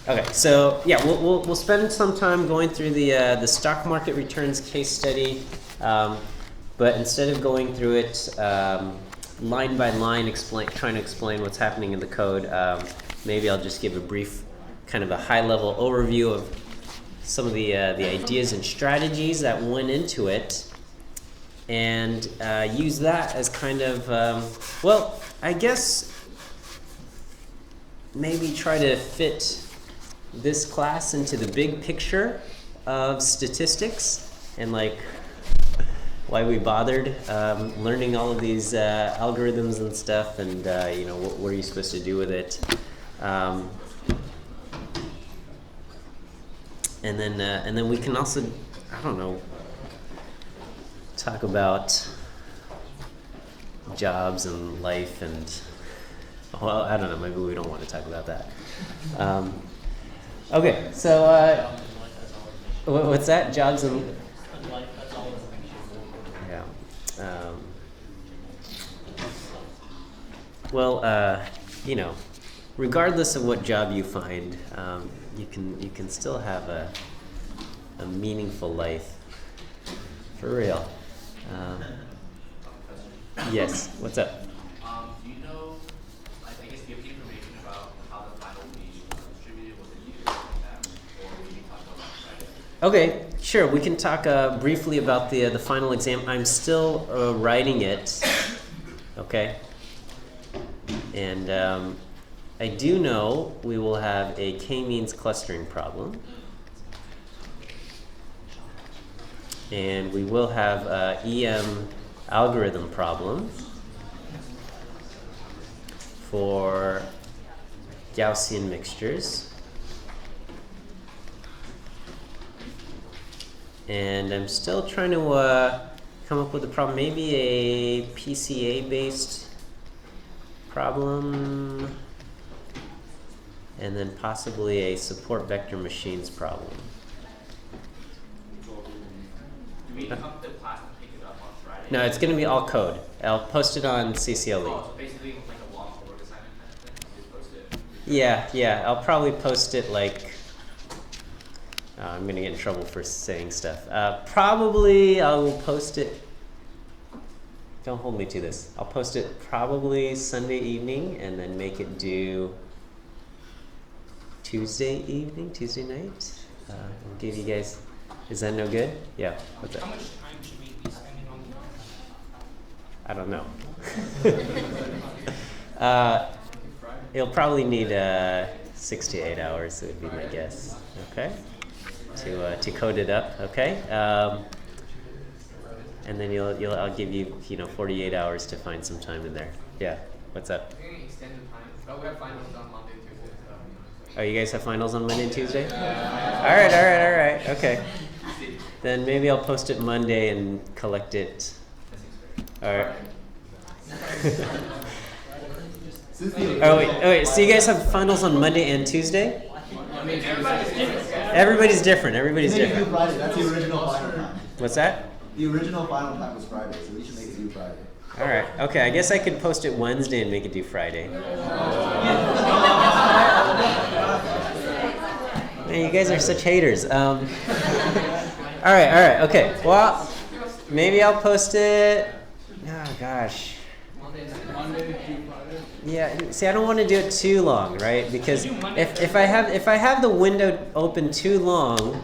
Okay, so yeah, we'll spend some time going through the stock market returns case study, but instead of going through it line by line, trying to explain what's happening in the code, maybe I'll just give a brief, kind of a high-level overview of some of the ideas and strategies that went into it, and use that as kind of well, I guess maybe try to fit this class into the big picture of statistics and like why we bothered learning all of these algorithms and stuff, and you know, what are you supposed to do with it, and then we can also, I don't know, talk about jobs and life and, well, I don't know, maybe we don't want to talk about that. Okay, so what's that? Jobs and yeah. Well, you know, regardless of what job you find, you can still have a meaningful life, for real. Yes. What's up? Do you know, I guess, do you have information about how the final will be distributed? Was it used like that? Or will you talk about that? Okay, sure. We can talk briefly about the final exam. I'm still writing it. Okay. And I do know we will have a k-means clustering problem. And we will have EM algorithm problem for Gaussian mixtures. And I'm still trying to come up with a problem, maybe a PCA-based problem, and then possibly a support vector machines problem. Do we come to class and pick it up on Friday? No, it's going to be all code. I'll post it on CCLE. Oh, so basically like a long homework assignment kind of thing? You just post it? Yeah. I'll probably post it like, I'm going to get in trouble for saying stuff. Probably I will post it, don't hold me to this. I'll post it probably Sunday evening and then make it due Tuesday evening, Tuesday night. I'll give you guys, is that no good? Yeah. What's that? How much time should we be spending on the I don't know. It'll probably need 6 to 8 hours, would be my guess. Okay, to code it up. Okay, and then I'll give you 48 hours to find some time in there. Yeah. What's up? We're going to extend the time. Oh, we have finals on Monday and Tuesday. Oh, you guys have finals on Monday and Tuesday? All right. Okay. Then maybe I'll post it Monday and collect it. All right. Oh wait. So you guys have finals on Monday and Tuesday? Everybody's different. Everybody's different. Friday. That's the original final time. What's that? The original final time was Friday, so we should make it due Friday. All right. Okay. I guess I could post it Wednesday and make it due Friday. Man, you guys are such haters. All right. Okay. Well, maybe I'll post it. Oh gosh. Yeah. See, I don't want to do it too long, right? Because if I have the window open too long,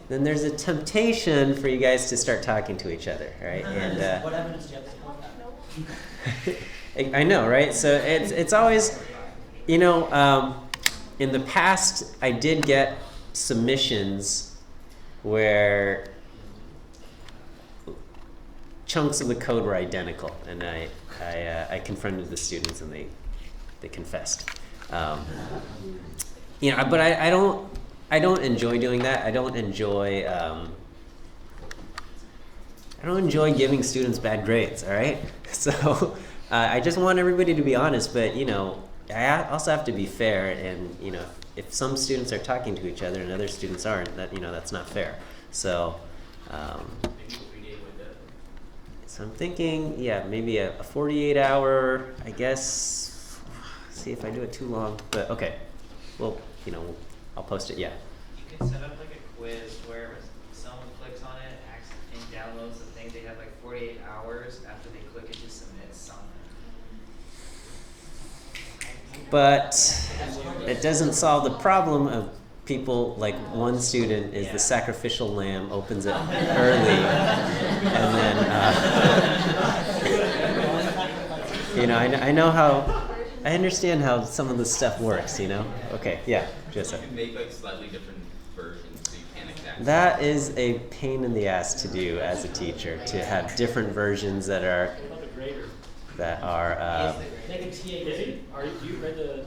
then there's a temptation for you guys to start talking to each other, right? And what evidence do you have to support that? I know, right? So it's always, in the past I did get submissions where chunks of the code were identical, and I confronted the students and they confessed. But I don't enjoy doing that. I don't enjoy giving students bad grades. All right, so I just want everybody to be honest. But I also have to be fair, and if some students are talking to each other and other students aren't, that's not fair. So so I'm thinking, maybe a 48-hour, I guess. See if I do it too long, but okay. Well, I'll post it. Yeah. You can set up like a quiz where someone clicks on it and downloads the thing. They have like 48 hours after they click it to submit something. But it doesn't solve the problem of people, like one student is the sacrificial lamb, opens it early, and then, I know how, I understand how some of this stuff works, Okay, yeah, Joseph. You can make like slightly different versions so you can't exactly. That is a pain in the ass to do as a teacher, to have different versions that are, Make a TA. You read the?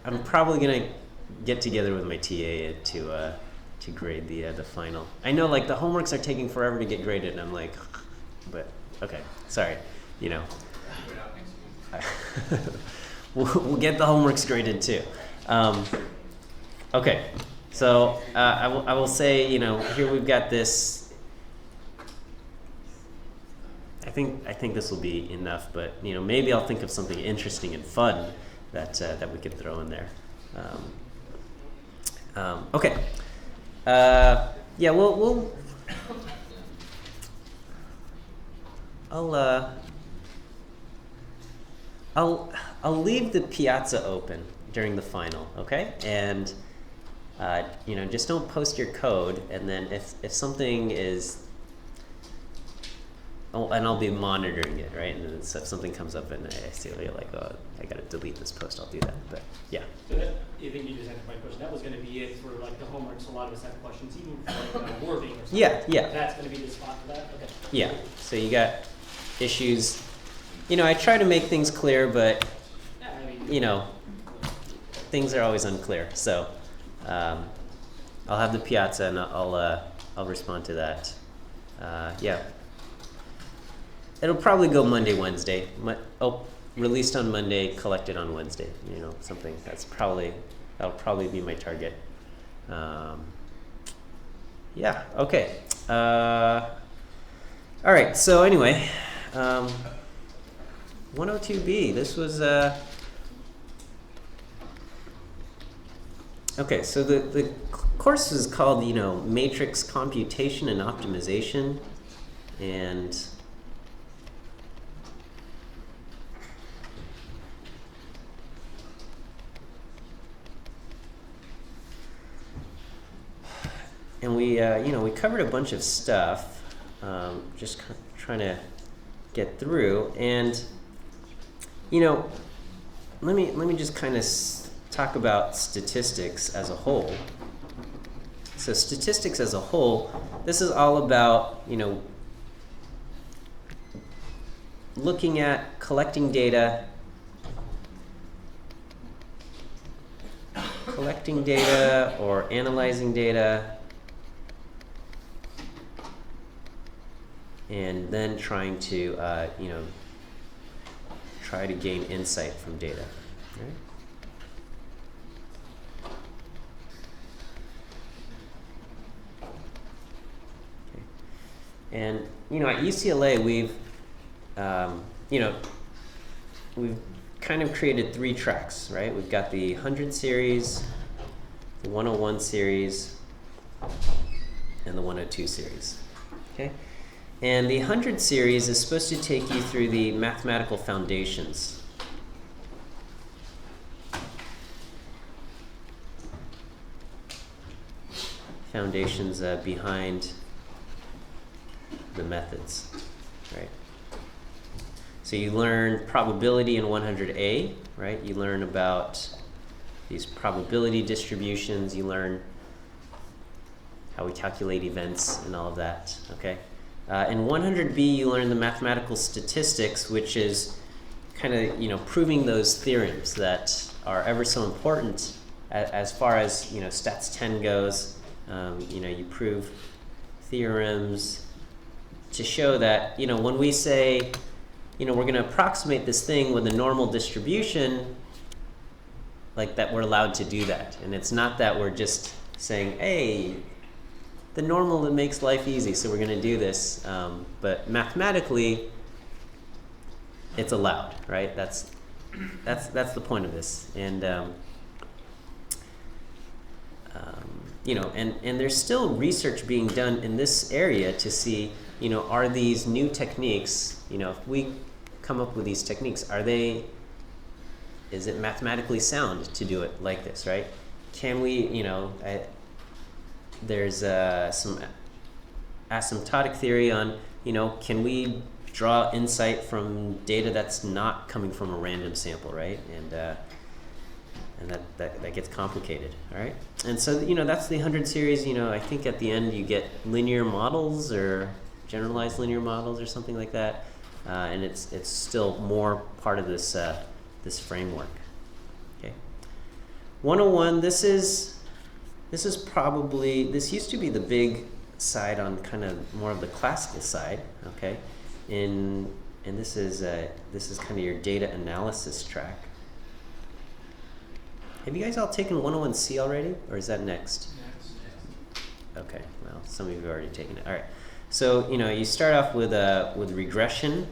I'm probably gonna get together with my TA to grade the final. I know, like, the homeworks are taking forever to get graded, and I'm like, but okay, sorry, we'll get the homeworks graded too. Okay, so I will say, here we've got this. I think this will be enough, but maybe I'll think of something interesting and fun that we could throw in there. Okay. Yeah, we'll. I'll leave the piazza open during the final, okay? And just don't post your code, and then if something is. Oh, and I'll be monitoring it, right? And then if something comes up and I see like, oh, I gotta delete this post, I'll do that. But yeah. So you think you just answered my question. That was going to be it for like the homeworks. A lot of us have questions, even for like wording or something. Yeah. That's going to be the spot for that. Okay. Yeah. So you got issues. I try to make things clear, but things are always unclear. So I'll have the piazza and I'll respond to that. Yeah. It'll probably go Monday, Wednesday. Released on Monday, collected on Wednesday. Something that'll probably be my target. Yeah. Okay. All right. So anyway, 102B. This was okay. So the course is called Matrix Computation and Optimization, and we covered a bunch of stuff, just trying to get through, and let me just kind of talk about statistics as a whole. So statistics as a whole, this is all about looking at collecting data or analyzing data, and then trying to try to gain insight from data. Right? Okay. And at UCLA we've kind of created 3 tracks, right? We've got the 100 series, the 101 series, and the 102 series. Okay? And the 100 series is supposed to take you through the mathematical foundations. Behind the methods, right? So you learn probability in 100A, right? You learn about these probability distributions. You learn how we calculate events and all of that, okay? In 100B, you learn the mathematical statistics, which is kind of, proving those theorems that are ever so important as far as, Stats 10 goes. You prove theorems to show that, when we say, we're going to approximate this thing with a normal distribution, like that we're allowed to do that. And it's not that we're just saying, hey, the normal that makes life easy, so we're going to do this. But mathematically, it's allowed, right? That's the point of this. And you know, and there's still research being done in this area to see, you know, are these new techniques, you know, if we come up with these techniques, is it mathematically sound to do it like this, right? Can we, you know, there's some asymptotic theory on, you know, can we draw insight from data that's not coming from a random sample, right? And that gets complicated, all right? And so, you know, that's the 100 series. You know, I think at the end you get linear models or generalized linear models or something like that, and it's still more part of this this framework. Okay. 101. This used to be the big side on kind of more of the classical side. Okay, and this is kind of your data analysis track. Have you guys all taken 101C already, or is that next? Okay, well, some of you have already taken it. All right, so you know you start off with regression,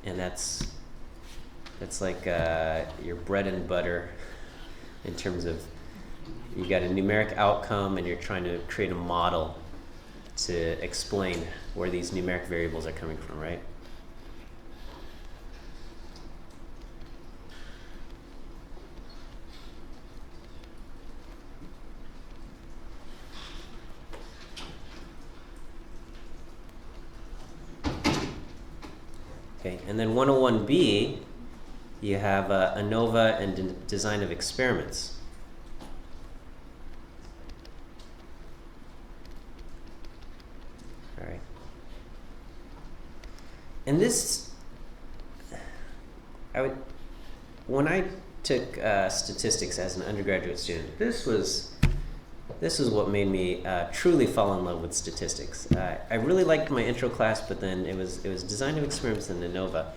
and that's like your bread and butter in terms of you got a numeric outcome and you're trying to create a model to explain where these numeric variables are coming from, right? Okay, and then 101B, you have ANOVA and design of experiments. All right. And this, when I took statistics as an undergraduate student, this was what made me truly fall in love with statistics. I really liked my intro class, but then it was design of experiments and ANOVA,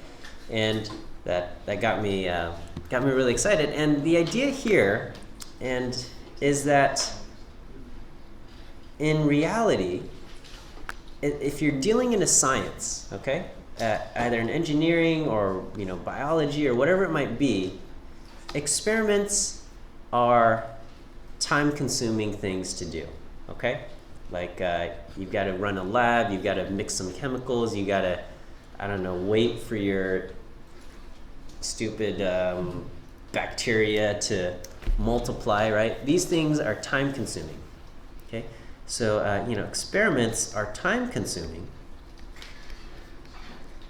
and that got me really excited. And the idea here is that in reality, if you're dealing in a science, okay, either in engineering or biology or whatever it might be, experiments are time-consuming things to do, okay? Like you've got to run a lab, you've got to mix some chemicals, you got to, I don't know, wait for your stupid bacteria to multiply, right? These things are time-consuming, okay? So, experiments are time-consuming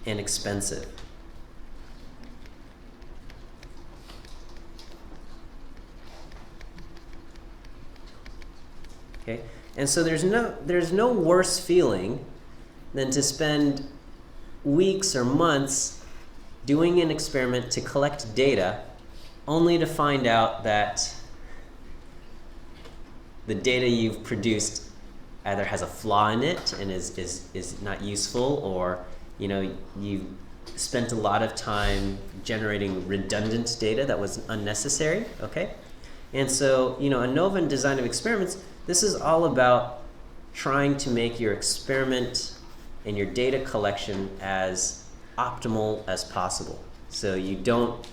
and expensive. Okay, and so there's no worse feeling than to spend weeks or months doing an experiment to collect data, only to find out that the data you've produced either has a flaw in it and is not useful, or you spent a lot of time generating redundant data that was unnecessary. Okay, and so ANOVA and design of experiments. This is all about trying to make your experiment and your data collection as optimal as possible, so you don't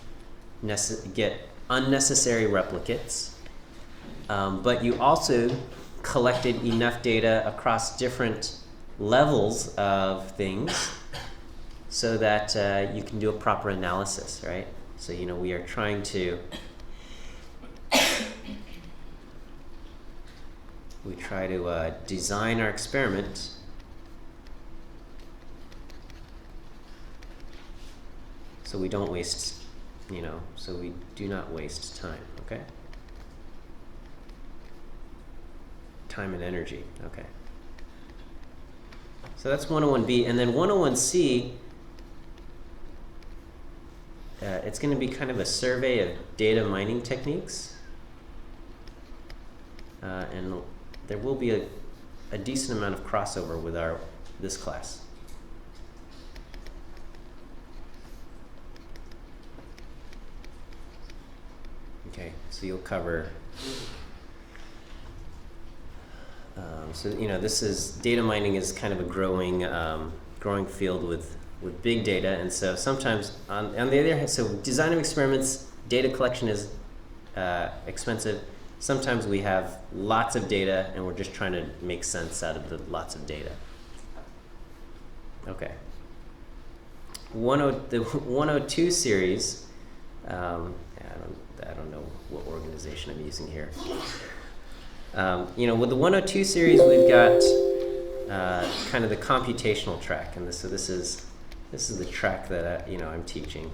get unnecessary replicates, but you also collected enough data across different levels of things so that you can do a proper analysis, right? So we are trying to design our experiment so we don't waste, so we do not waste time, okay? Time and energy, okay. So that's 101B, and then 101C, it's going to be kind of a survey of data mining techniques, and there will be a decent amount of crossover with this class. Okay, so you'll cover. This is data mining is kind of a growing field with big data, and so sometimes on the other hand, so design of experiments, data collection is expensive. Sometimes we have lots of data and we're just trying to make sense out of the lots of data. Okay. The 102 series, I don't know what organization I'm using here. With the 102 series, we've got kind of the computational track, and so this is the track that I'm teaching.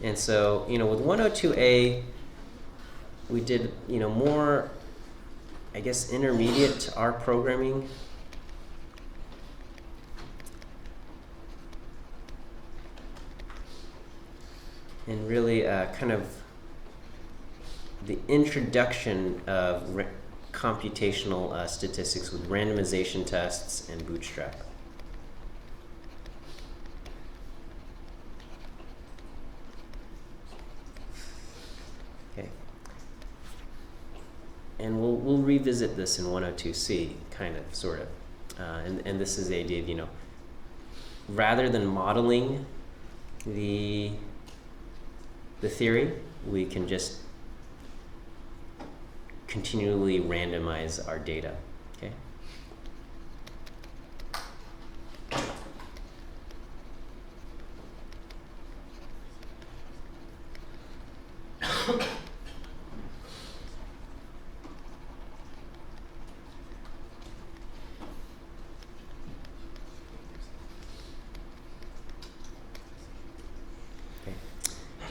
And so with 102A, we did more, I guess, intermediate R programming. And really kind of the introduction of computational statistics with randomization tests and bootstrap. Okay. And we'll revisit this in 102C, kind of, sort of. And this is the idea of, rather than modeling the theory, we can just continually randomize our data. Okay.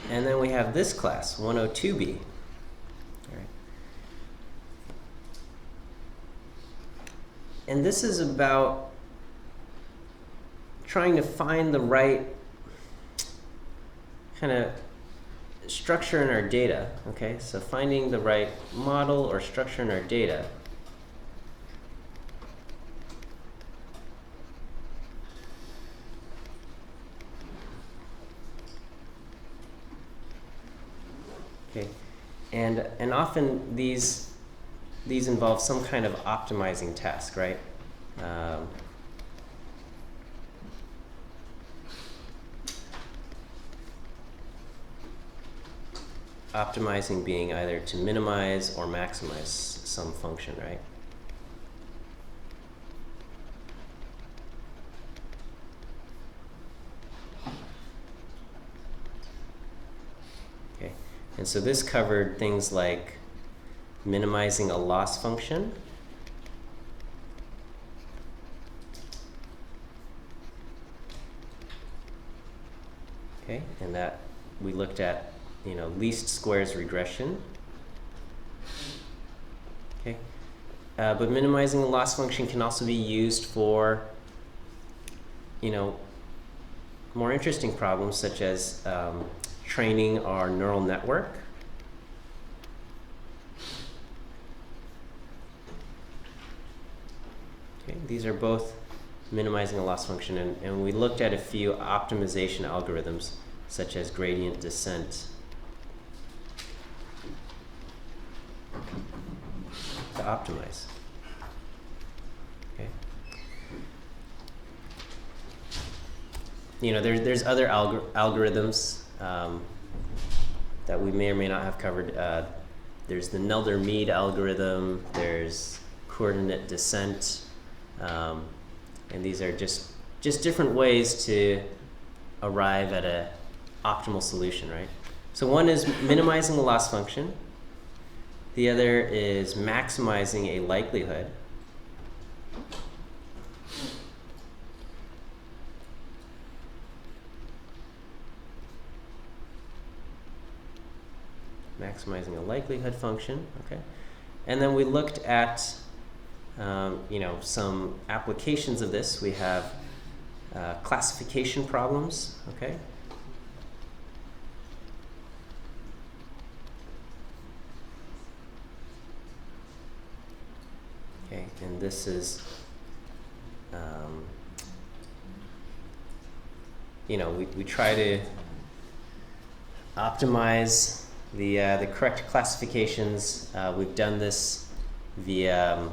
And then we have this class, 102B. All right. And this is about trying to find the right kind of structure in our data. Okay, so finding the right model or structure in our data. Okay, and often these involve some kind of optimizing task, right? Optimizing being either to minimize or maximize some function, right? Okay, and so this covered things like minimizing a loss function, okay, and that we looked at least squares regression. Okay, but minimizing the loss function can also be used for more interesting problems such as training our neural network. Okay, these are both minimizing a loss function, and we looked at a few optimization algorithms such as gradient descent to optimize. Okay. There's other algorithms that we may or may not have covered. There's the Nelder-Mead algorithm. There's coordinate descent, and these are just different ways to arrive at a optimal solution, right? So one is minimizing the loss function. The other is maximizing a likelihood. Maximizing a likelihood function, okay? And then we looked at some applications of this. We have classification problems, okay? Okay, and this is, we try to optimize the correct classifications. We've done this via,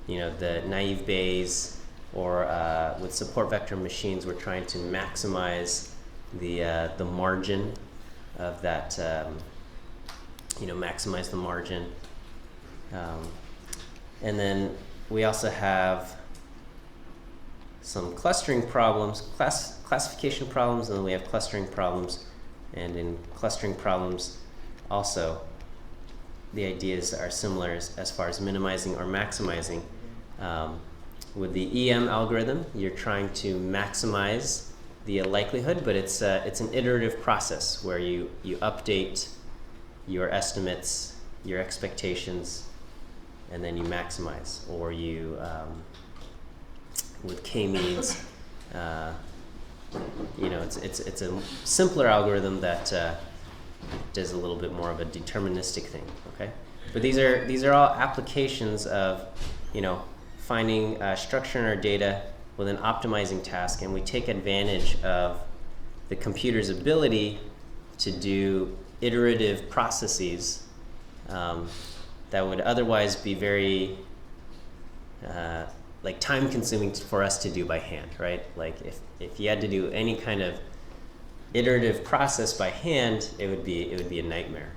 the naive Bayes, or with support vector machines, we're trying to maximize the margin of that, maximize the margin. And then we also have some clustering problems, classification problems, and then we have clustering problems. And in clustering problems, also, the ideas are similar as far as minimizing or maximizing. With the EM algorithm, you're trying to maximize the likelihood, but it's an iterative process where you update your estimates, your expectations, and then you maximize. Or you, with k-means, it's a simpler algorithm that does a little bit more of a deterministic thing. Okay, but these are all applications of finding structure in our data with an optimizing task, and we take advantage of the computer's ability to do iterative processes that would otherwise be very time-consuming for us to do by hand, right? Like if you had to do any kind of iterative process by hand, it would be a nightmare.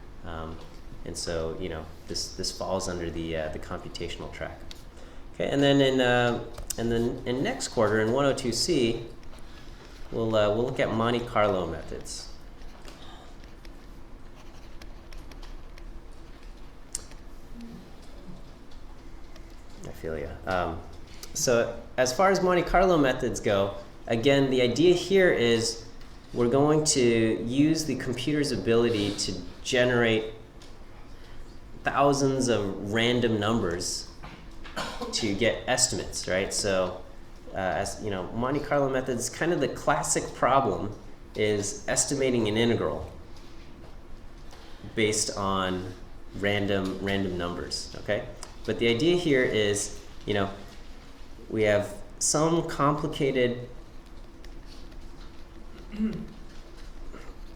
And so this falls under the computational track. Okay, and then in next quarter in 102C, we'll look at Monte Carlo methods. I feel you. So as far as Monte Carlo methods go, again, the idea here is we're going to use the computer's ability to generate thousands of random numbers to get estimates, right? So as Monte Carlo methods, kind of the classic problem is estimating an integral based on random numbers, okay? But the idea here is, we have some complicated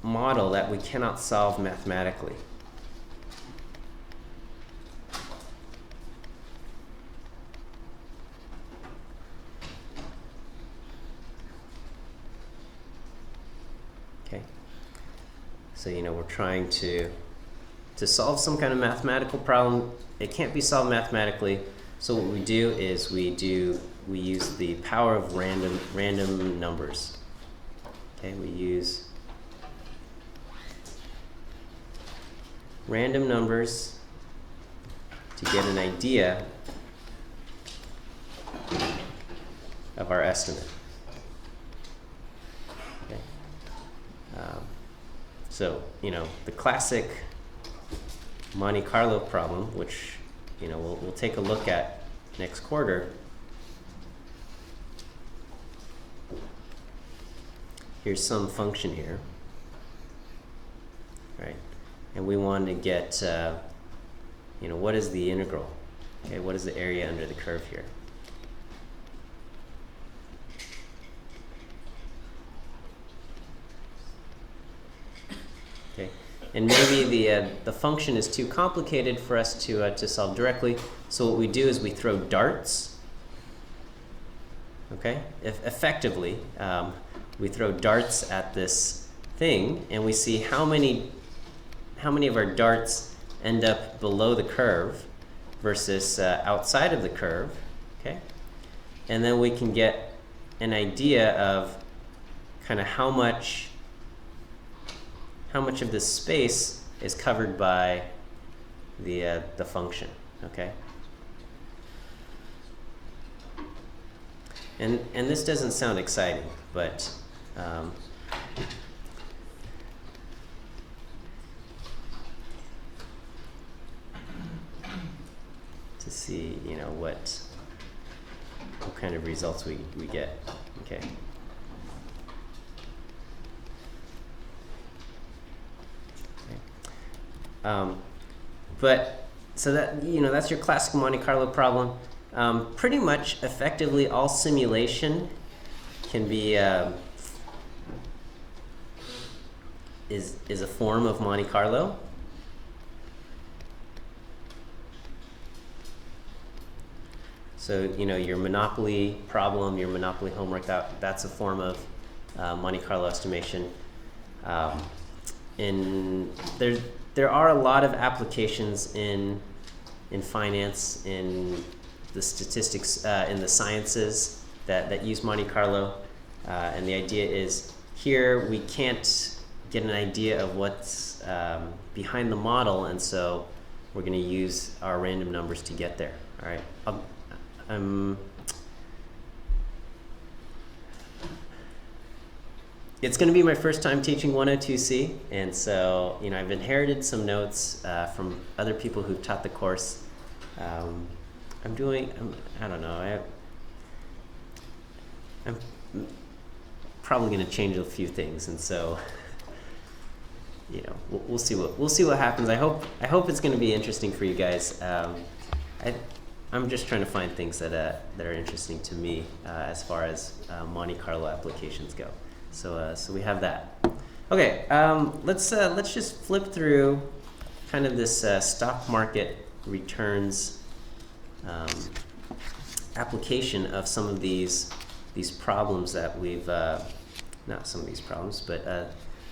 model that we cannot solve mathematically. Okay. So, we're trying to solve some kind of mathematical problem. It can't be solved mathematically. So what we do is we use the power of random numbers. Okay, we use random numbers to get an idea of our estimate. Okay. So the classic Monte Carlo problem, which we'll take a look at next quarter. Here's some function here, right? And we want to get, what is the integral? Okay, what is the area under the curve here? Okay, and maybe the function is too complicated for us to solve directly. So what we do is we throw darts. Okay, effectively, we throw darts at this thing, and we see how many of our darts end up below the curve versus outside of the curve. Okay, and then we can get an idea of kind of how much of this space is covered by the function. Okay. And this doesn't sound exciting, but to see, what kind of results we get. Okay. But so that that's your classic Monte Carlo problem. Pretty much effectively all simulation can be is a form of Monte Carlo. So your Monopoly problem, your Monopoly homework, that's a form of Monte Carlo estimation. And there are a lot of applications in finance, in the statistics, in the sciences that use Monte Carlo. And the idea is here we can't get an idea of what's behind the model, and so we're going to use our random numbers to get there. All right. It's going to be my first time teaching 102C, and so I've inherited some notes from other people who've taught the course. I don't know. I'm probably going to change a few things, and so we'll see what happens. I hope it's going to be interesting for you guys. I'm just trying to find things that are interesting to me as far as Monte Carlo applications go. So we have that. Okay, let's just flip through kind of this stock market returns application of some of these problems that we've not some of these problems, but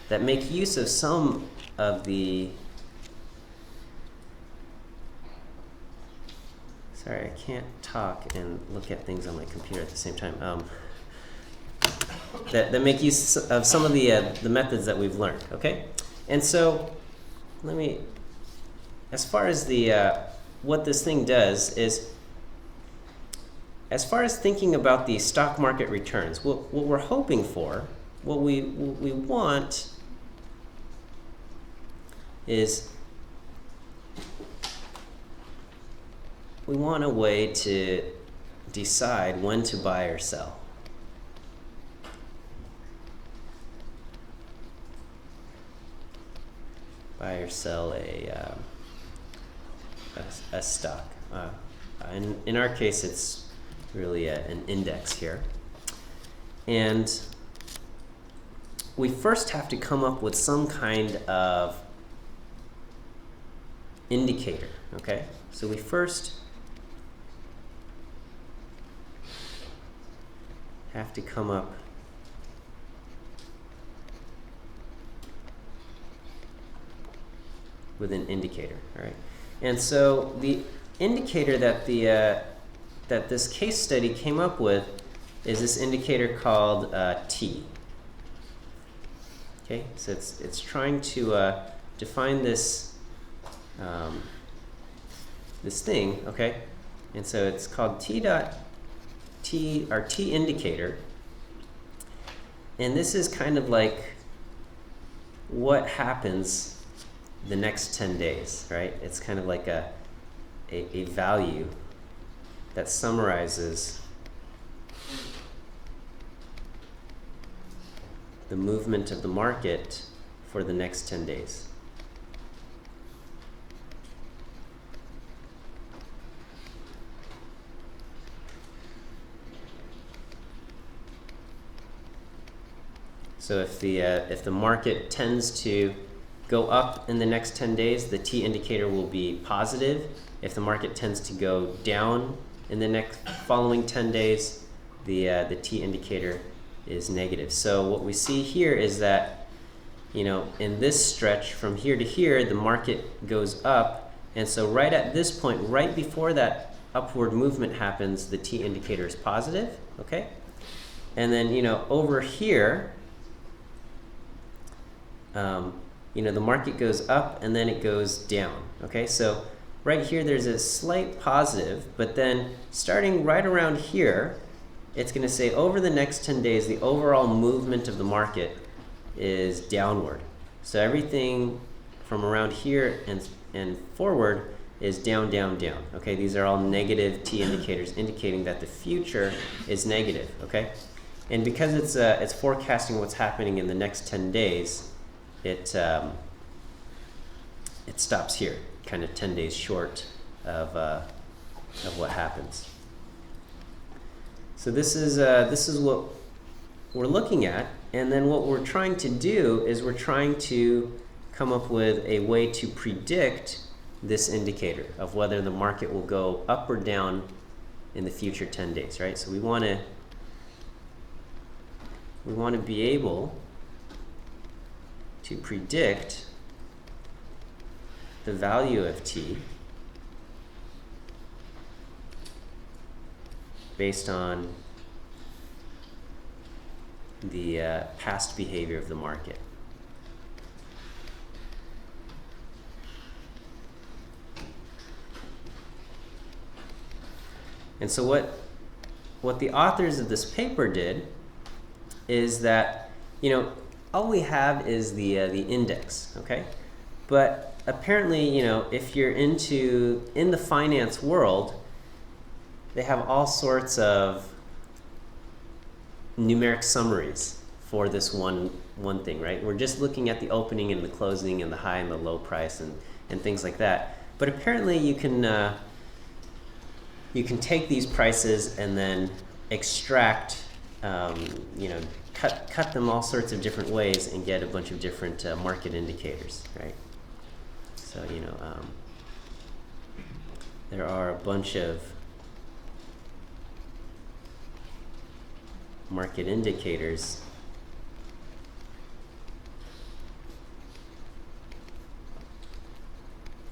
that make use of some of the. Sorry, I can't talk and look at things on my computer at the same time. That make use of some of the methods that we've learned. Okay, and so as far as the what this thing does is, as far as thinking about the stock market returns, what we're hoping for, what we want is we want a way to decide when to buy or sell. Buy or sell a stock. In our case, it's really an index here. And we first have to come up with some kind of indicator, okay? So we first have to come up with an indicator, all right? And so the indicator that that this case study came up with is this indicator called T. Okay, so it's trying to define this this thing, okay? And so it's called T indicator. And this is kind of like what happens the next 10 days, right? It's kind of like a value that summarizes the movement of the market for the next 10 days. So if the market tends to go up in the next 10 days, the T indicator will be positive. If the market tends to go down in the next following 10 days, the T indicator is negative. So what we see here is that, in this stretch from here to here, the market goes up, and so right at this point, right before that upward movement happens, the T indicator is positive, okay? And then, over here, the market goes up and then it goes down, okay? So right here there's a slight positive, but then starting right around here, it's going to say over the next 10 days, the overall movement of the market is downward. So everything from around here and forward is down, down, down, okay? These are all negative T indicators indicating that the future is negative, okay? And because it's forecasting what's happening in the next 10 days, it stops here, kind of 10 days short of what happens. So this is what we're looking at, and then what we're trying to do is we're trying to come up with a way to predict this indicator of whether the market will go up or down in the future 10 days, right? So we want to we want to be able to predict the value of t based on the past behavior of the market. And so what the authors of this paper did is that, all we have is the index, okay? But apparently, if you're in the finance world, they have all sorts of numeric summaries for this one thing, right? We're just looking at the opening and the closing and the high and the low price and things like that. But apparently you can take these prices and then extract, cut them all sorts of different ways and get a bunch of different market indicators, right? So, there are a bunch of market indicators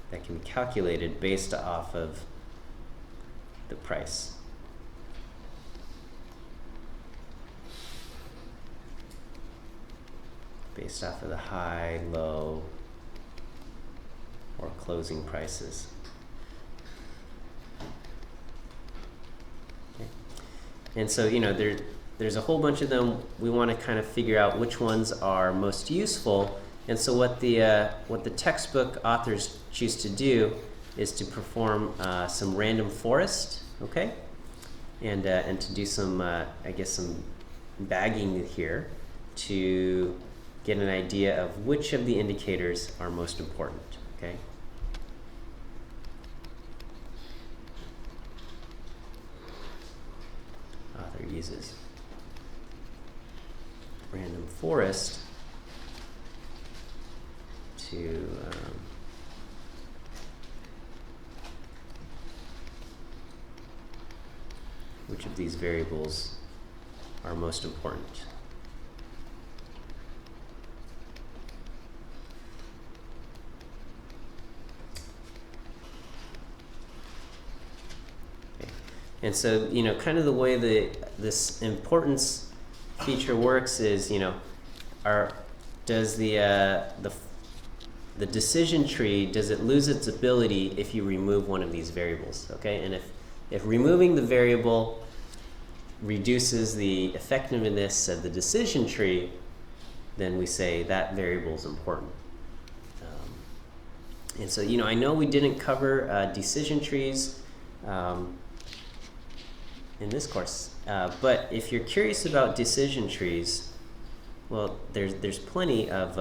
that can be calculated based off of the price. Based off of the high, low, or closing prices. Okay. And so, there's a whole bunch of them. We want to kind of figure out which ones are most useful. And so what the textbook authors choose to do is to perform some random forest, okay? And to do some, some bagging here to get an idea of which of the indicators are most important, okay? Author uses random forest to which of these variables are most important. Okay. And so, kind of the way this importance feature works is, does the decision tree, does it lose its ability if you remove one of these variables, okay? And if removing the variable reduces the effectiveness of the decision tree, then we say that variable is important. And so, I know we didn't cover decision trees in this course, but if you're curious about decision trees, well, there's plenty of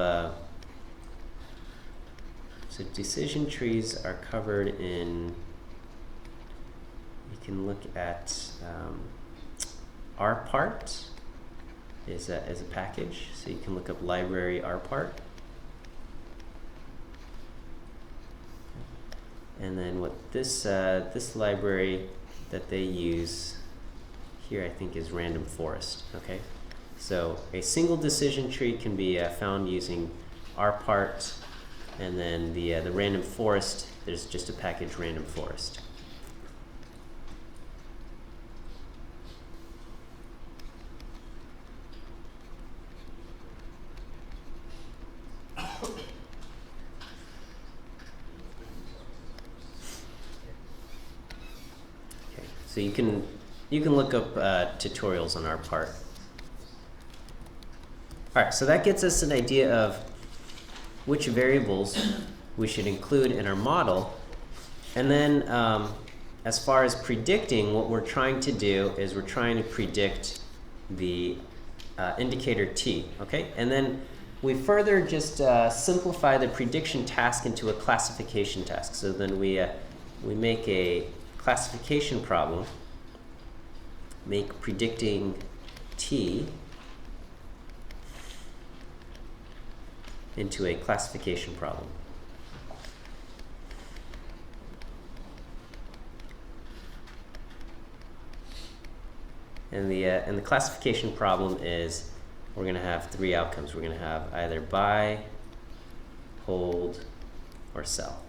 so decision trees are covered in. You can look at rpart as a package, so you can look up library rpart, and then what this library that they use here, I think, is random forest. Okay. So a single decision tree can be found using rpart, and then the random forest, there's just a package random forest. Okay, so you can look up tutorials on rpart. All right, so that gets us an idea of which variables we should include in our model. And then as far as predicting, what we're trying to do is we're trying to predict the indicator t, okay? And then we further just simplify the prediction task into a classification task. So then we make a classification problem, make predicting t into a classification problem. And the classification problem is we're going to have three outcomes. We're going to have either buy, hold, or sell.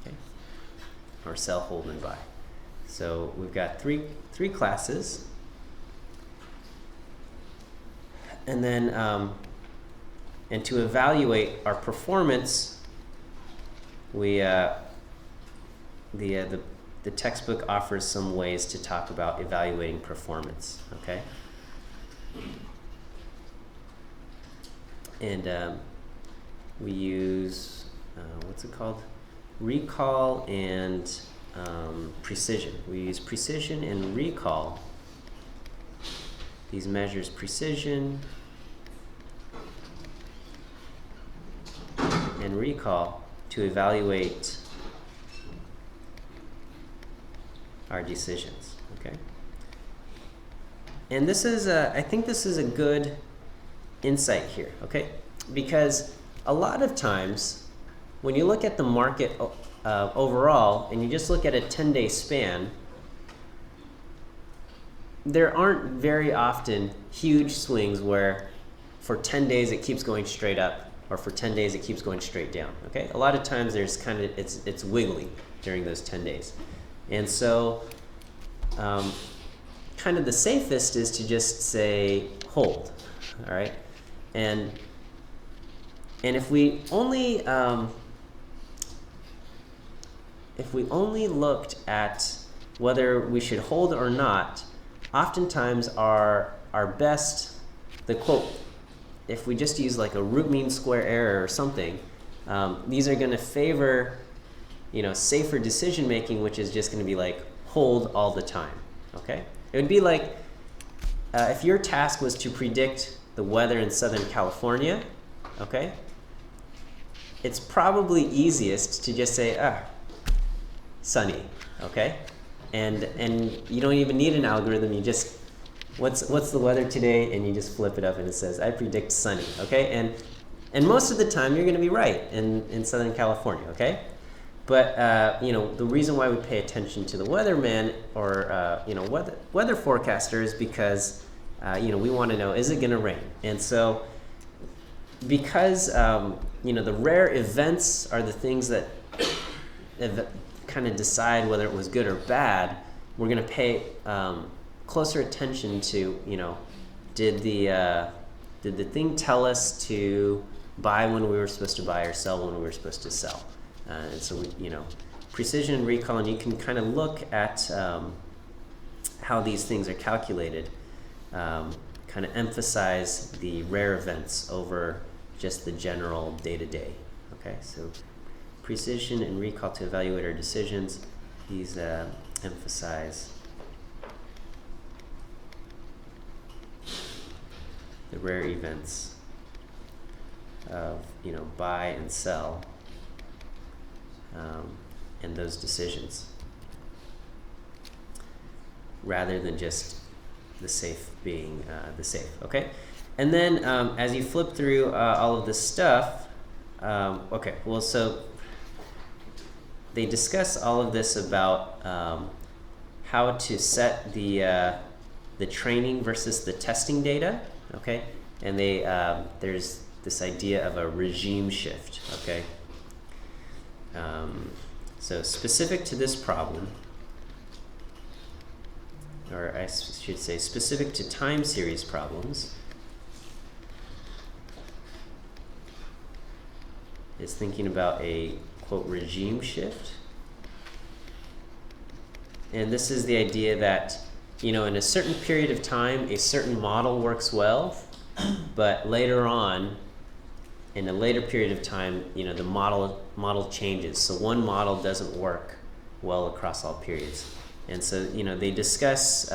Okay. Or sell, hold, and buy. So we've got three classes. And then, and to evaluate our performance, we the textbook offers some ways to talk about evaluating performance. Okay. And we use what's it called? Recall and precision. We use precision and recall. These measures precision and recall to evaluate our decisions. Okay. And this is I think this is a good insight here. Okay, because a lot of times when you look at the market overall and you just look at a 10-day span, there aren't very often huge swings where for 10 days it keeps going straight up or for 10 days it keeps going straight down. Okay, a lot of times there's kind of it's wiggly during those 10 days. And so kind of the safest is to just say hold. All right, and if we only looked at whether we should hold or not, oftentimes our best, the quote, if we just use like a root mean square error or something, these are going to favor, safer decision making, which is just going to be like hold all the time. Okay, it would be like if your task was to predict the weather in Southern California. Okay, it's probably easiest to just say sunny. Okay, and you don't even need an algorithm. You just what's the weather today, and you just flip it up and it says I predict sunny. Okay, and most of the time you're going to be right in Southern California. Okay, but the reason why we pay attention to the weatherman or weather forecaster is because we want to know, is it going to rain? And so because the rare events are the things that kind of decide whether it was good or bad, we're going to pay closer attention to, did the thing tell us to buy when we were supposed to buy or sell when we were supposed to sell? And so precision and recall, and you can kind of look at how these things are calculated, kind of emphasize the rare events over just the general day-to-day. Okay, so precision and recall to evaluate our decisions. These emphasize the rare events of buy and sell, and those decisions, rather than just the safe being the safe. Okay, and then as you flip through all of this stuff, so they discuss all of this about how to set the training versus the testing data. Okay, and they there's this idea of a regime shift. Okay, so specific to this problem, or I should say specific to time series problems, is thinking about a, quote, regime shift. And this is the idea that, in a certain period of time, a certain model works well, but later on, in a later period of time, the model changes. So one model doesn't work well across all periods. And so, they discuss,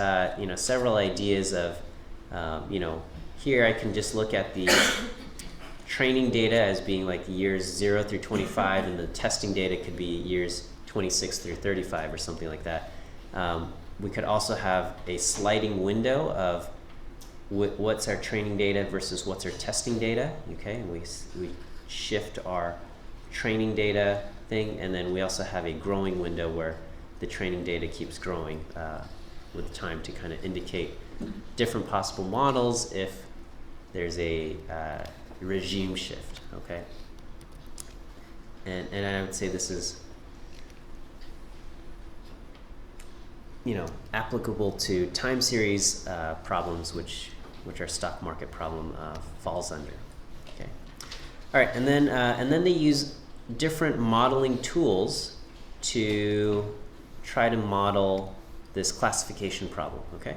several ideas of, here I can just look at the training data as being like years 0 through 25, and the testing data could be years 26 through 35 or something like that. We could also have a sliding window of what's our training data versus what's our testing data. Okay, and we shift our training data thing, and then we also have a growing window where the training data keeps growing with time to kind of indicate different possible models if there's a regime shift, okay? And I would say this is, you know, applicable to time series problems, which our stock market problem falls under. Okay. All right, and then they use different modeling tools to try to model this classification problem. Okay.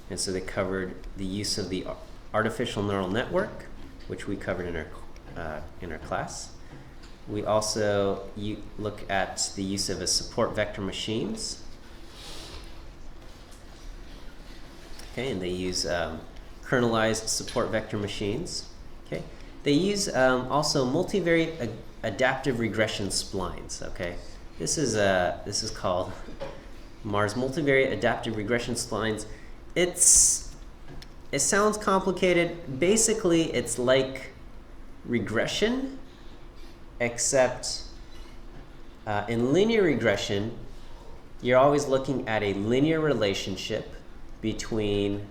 And so they covered the use of the artificial neural network, which we covered in our class. We also look at the use of a support vector machines. Okay, and they use kernelized support vector machines. Okay, they use also multivariate adaptive regression splines. Okay, this is called Mars multivariate adaptive regression splines. It sounds complicated. Basically, it's like regression, except in linear regression, you're always looking at a linear relationship between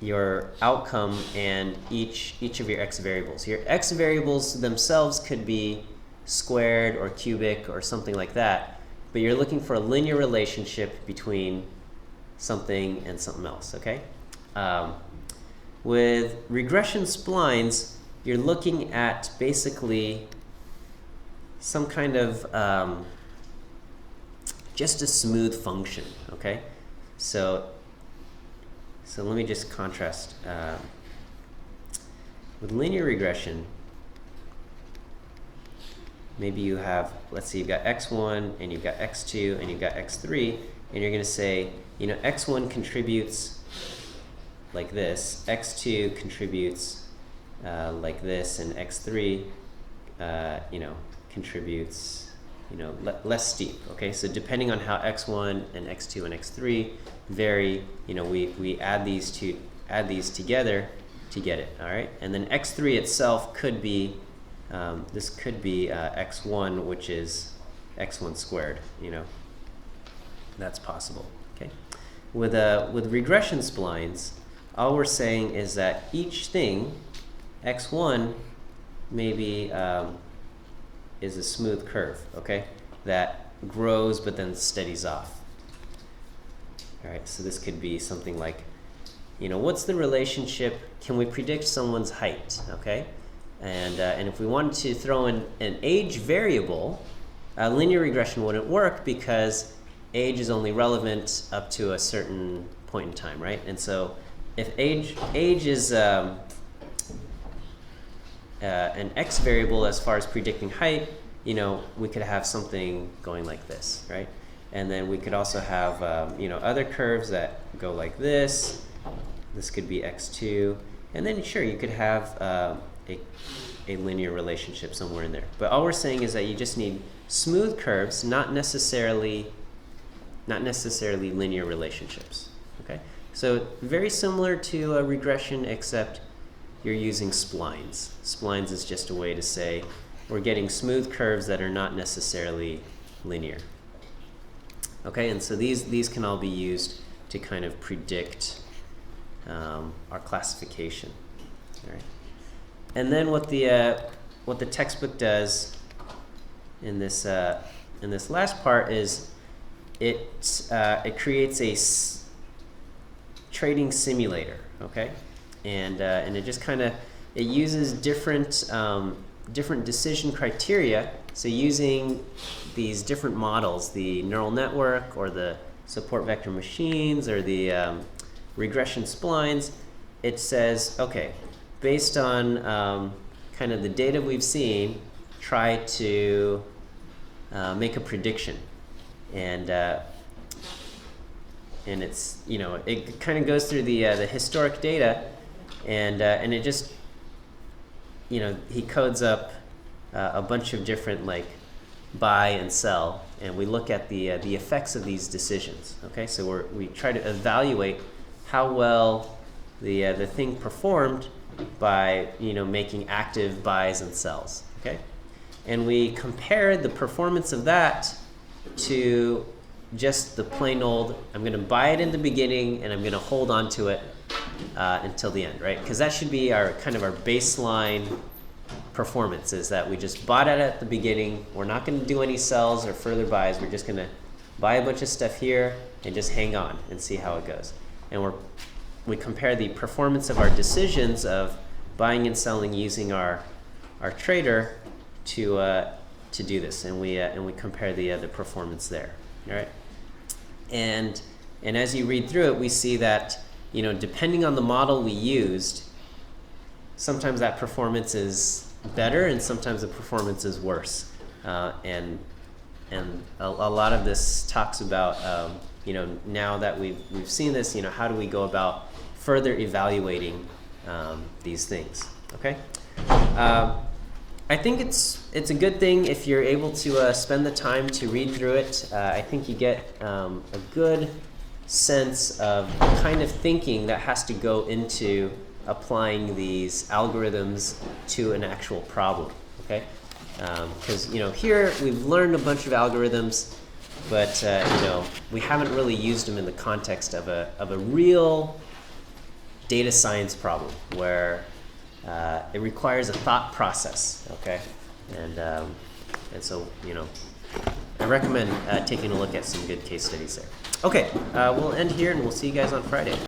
your outcome and each of your x variables. Your x variables themselves could be squared or cubic or something like that, but you're looking for a linear relationship between something and something else, okay? With regression splines, you're looking at basically some kind of just a smooth function, okay? So let me just contrast. With linear regression, maybe you have, let's see, you've got x1 and you've got x2 and you've got x3, and you're going to say, you know, x1 contributes like this, x2 contributes like this, and x3, you know, contributes, you know, less steep. Okay, so depending on how x1 and x2 and x3 vary, you know, we add these together to get it. All right, and then x3 itself could be this could be x1, which is x1 squared. You know, that's possible. Okay, with regression splines, all we're saying is that each thing, x1, maybe is a smooth curve, okay, that grows but then steadies off. All right, so this could be something like, you know, what's the relationship? Can we predict someone's height? Okay, and if we wanted to throw in an age variable, linear regression wouldn't work because age is only relevant up to a certain point in time, right? And so if age is an x variable as far as predicting height, you know, we could have something going like this, right? And then we could also have, you know, other curves that go like this. This could be x2, and then sure, you could have a linear relationship somewhere in there. But all we're saying is that you just need smooth curves, not necessarily linear relationships. Okay, so very similar to a regression, except you're using splines. Splines is just a way to say we're getting smooth curves that are not necessarily linear. Okay, and so these can all be used to kind of predict our classification. All right. And then what the textbook does in this last part is it creates a trading simulator. Okay, and it just kind of it uses different decision criteria. So using these different models, the neural network or the support vector machines or the regression splines, it says, okay, based on kind of the data we've seen, try to make a prediction. And it's, you know, it kind of goes through the historic data, and it just, you know, he codes up a bunch of different like buy and sell, and we look at the effects of these decisions. Okay, so we try to evaluate how well the thing performed by making active buys and sells. Okay, and we compared the performance of that to just the plain old, I'm going to buy it in the beginning and I'm going to hold on to it until the end, right? Because that should be our kind of our baseline performance, is that we just bought it at the beginning. We're not going to do any sells or further buys. We're just going to buy a bunch of stuff here and just hang on and see how it goes. And we compare the performance of our decisions of buying and selling using our trader to do this, and we compare the performance there. All right, and as you read through it, we see that depending on the model we used, sometimes that performance is better and sometimes the performance is worse. And a lot of this talks about now that we've seen this, how do we go about further evaluating these things? Okay. I think it's a good thing if you're able to spend the time to read through it. I think you get a good sense of the kind of thinking that has to go into applying these algorithms to an actual problem. Okay, because here we've learned a bunch of algorithms, but we haven't really used them in the context of a real data science problem where it requires a thought process, okay? And so, I recommend taking a look at some good case studies there. Okay, we'll end here and we'll see you guys on Friday.